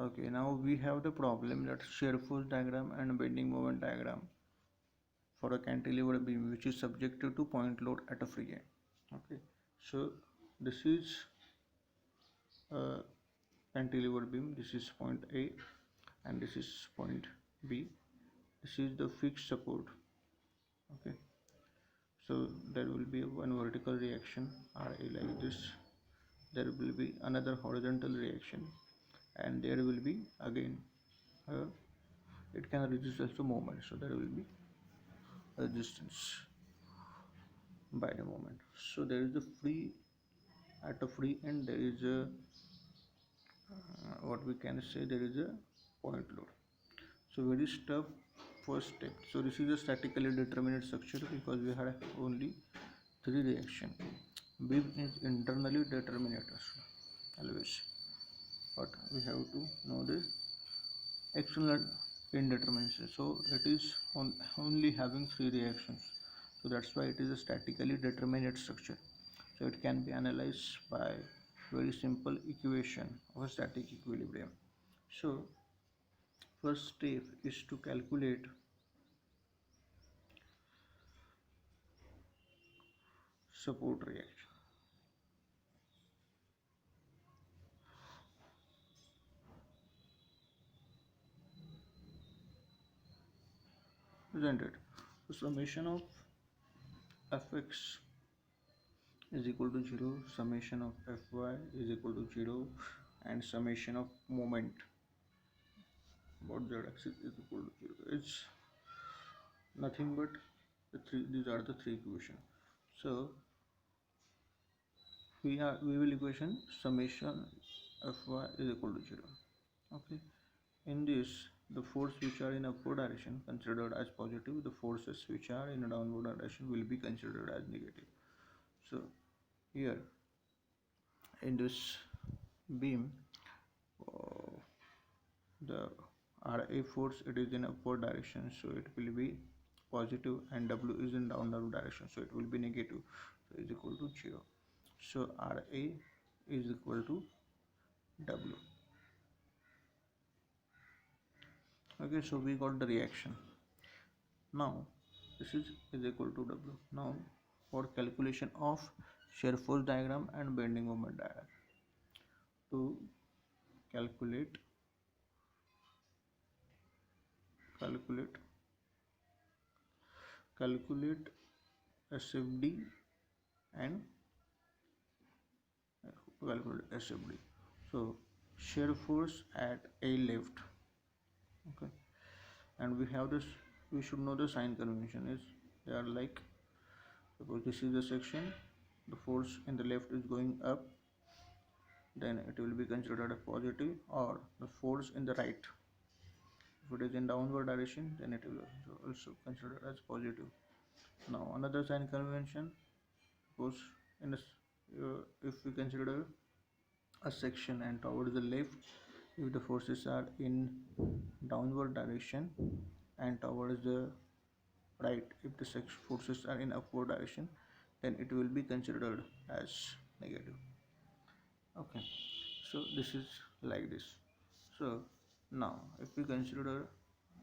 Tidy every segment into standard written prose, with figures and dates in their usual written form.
Okay, now we have the problem that shear force diagram and bending moment diagram for a cantilever beam which is subjected to point load at a free end. Okay, so this is a cantilever beam. This is point A and this is point B. This is the fixed support. Okay, so there will be one vertical reaction RA like this. There will be another horizontal reaction, and there will be again it can resist also moment, so there will be resistance by the moment. So there is a free at a free end there is a what we can say, there is a point load. So very tough first step. So this is a statically determinate structure because we have only three reaction. Beam is internally determinate always, but we have to know the external indeterminate. So it is only having three reactions. So that's why it is a statically determinate structure. So it can be analyzed by very simple equation of a static equilibrium. So first step is to calculate support reaction, isn't it? So summation of fx is equal to 0, summation of fy is equal to 0, and summation of moment about z axis is equal to 0. It's nothing but these are the three equations. So we will equation summation fy is equal to 0. Okay, in this the force which are in upward direction considered as positive, the forces which are in a downward direction will be considered as negative. So here in this beam, uh, the RA force, it is in upward direction, so it will be positive, and W is in downward direction, so it will be negative, so is equal to 0. So RA is equal to W. Okay, so we got the reaction. Now this is equal to W. Now for calculation of shear force diagram and bending moment diagram, to calculate calculate calculate SFD and calculate SFD. So shear force at A left. Okay, and we have this, we should know the sign convention is, they are like, suppose this is the section, the force in the left is going up, then it will be considered a positive, or the force in the right, if it is in downward direction, then it will also considered as positive. Now another sign convention, suppose in a, if we consider a section and towards the left, if the forces are in downward direction, and towards the right, if the forces are in upward direction, then it will be considered as negative. Okay, so this is like this. So now if we consider,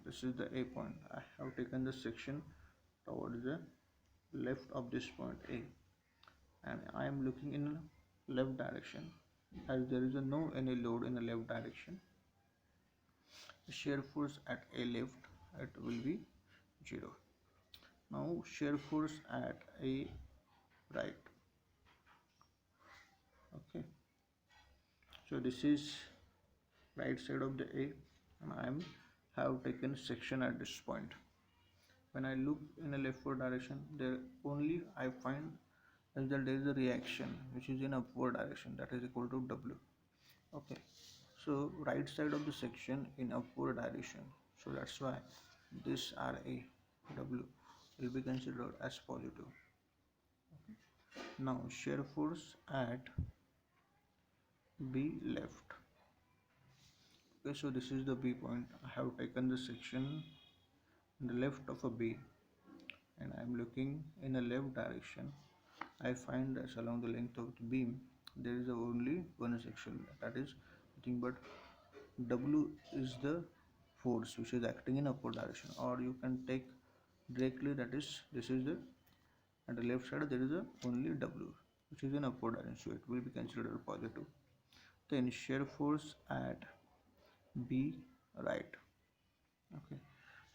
this is the A point, I have taken the section towards the left of this point A, and I am looking in left direction. As there is no any load in the left direction, the shear force at A left, it will be 0. Now shear force at A right. Okay, so this is right side of the A, and I am have taken section at this point. When I look in a leftward direction, there only I find is that there is a reaction which is in upward direction, that is equal to W. Okay, so right side of the section in upward direction, so that's why this RA W will be considered as positive. Okay. Now shear force at B left. Okay, so this is the B point. I have taken the section in the left of a B, and I am looking in a left direction. I find that along the length of the beam there is only one section, that is nothing but W is the force which is acting in upward direction, or you can take directly, that is, this is the, at the left side there is a only W which is in upward direction, so it will be considered positive. Then shear force at B right. Okay,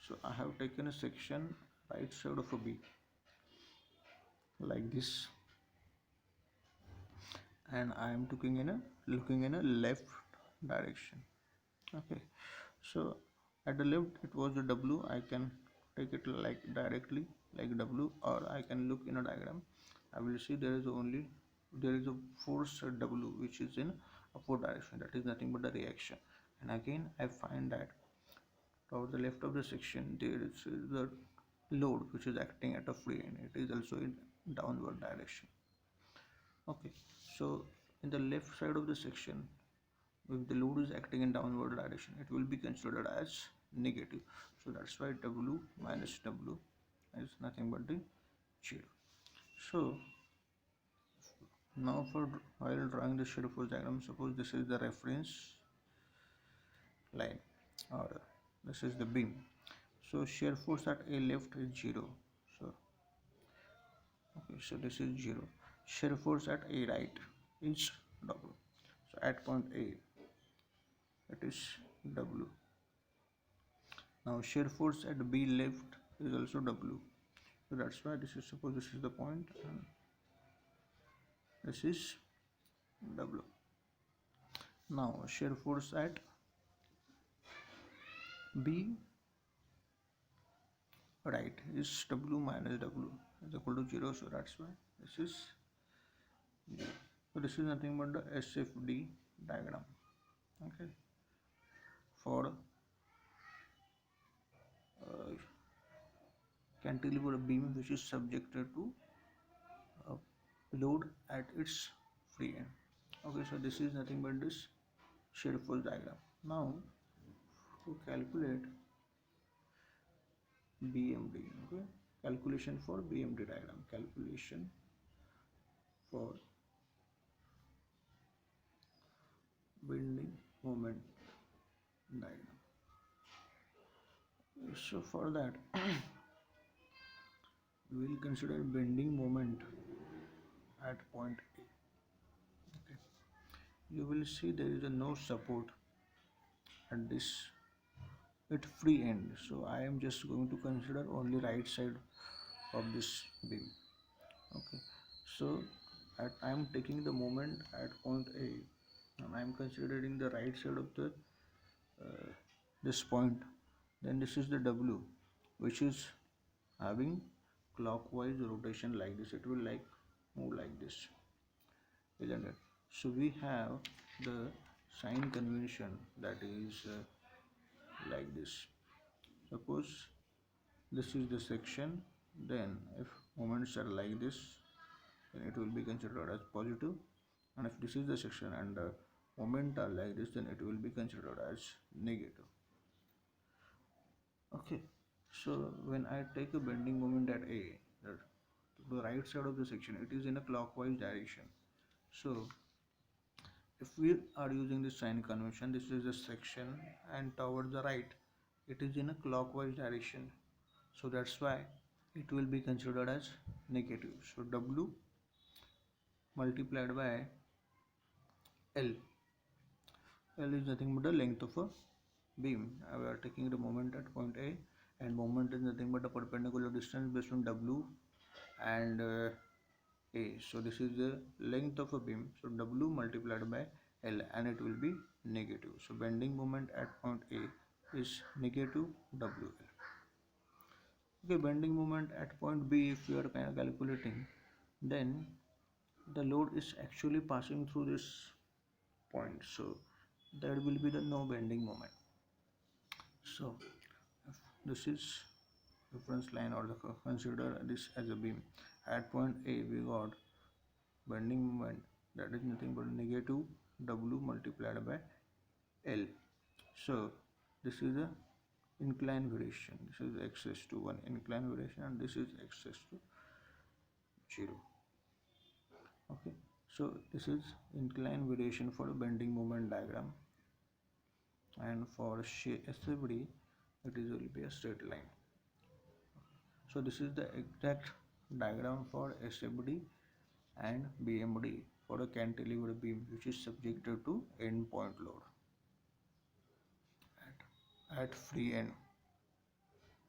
so I have taken a section right side of a B like this, and I am looking in a left direction. Okay, so at the left it was the W. I can take it like directly like W, or I can look in a diagram. I will see there is a force W which is in upward direction, that is nothing but the reaction. And again I find that toward the left of the section there is the load which is acting at a free end, it is also in downward direction. Okay, so in the left side of the section, if the load is acting in downward direction, it will be considered as negative. So that's why W minus W is nothing but the shear. So now for while drawing the shear force diagram, suppose this is the reference line, or this is the beam. So shear force at A left is 0. So okay, so this is 0. Shear force at A right is W. So at point A, it is W. Now shear force at B left is also W. So that's why this is, suppose this is the point and this is W. Now shear force at B right is W minus W is equal to 0. So that's why this is 0. So this is nothing but the SFD diagram. Okay, for cantilever beam which is subjected to load at its free end. Okay, so this is nothing but this shear force diagram. Now to calculate BMD, okay, calculation for BMD diagram, calculation for bending moment diagram. So for that we will consider bending moment at point A. Okay, you will see there is no support at this at free end, so I am just going to consider only right side of this beam. Okay, so I am taking the moment at point A, and I am considering the right side of the this point. Then this is the W which is having clockwise rotation like this, it will like move like this, isn't it? So we have the sign convention that is like this. Suppose this is the section, then if moments are like this, then it will be considered as positive, and if this is the section and the moment are like this, then it will be considered as negative. Okay, so when I take a bending moment at A, the right side of the section, it is in a clockwise direction. So if we are using this sign convention, this is the section and towards the right it is in a clockwise direction, so that's why it will be considered as negative. So W multiplied by L is nothing but the length of a beam. We are taking the moment at point A, and moment is nothing but the perpendicular distance between W and A. So this is the length of a beam, so W multiplied by L, and it will be negative. So bending moment at point A is negative WL. Okay, bending moment at point B, if you are kind of calculating, then the load is actually passing through this point, so there will be the no bending moment. So if this is reference line, or the consider this as a beam, at point A we got bending moment that is nothing but negative W multiplied by L. So this is the incline variation, this is x to 1 incline variation, and this is x to 0. Okay, so this is incline variation for a bending moment diagram. and for SFD it is will be a straight line. So this is the exact diagram for SFD and BMD for a cantilever beam which is subjected to end point load at free end.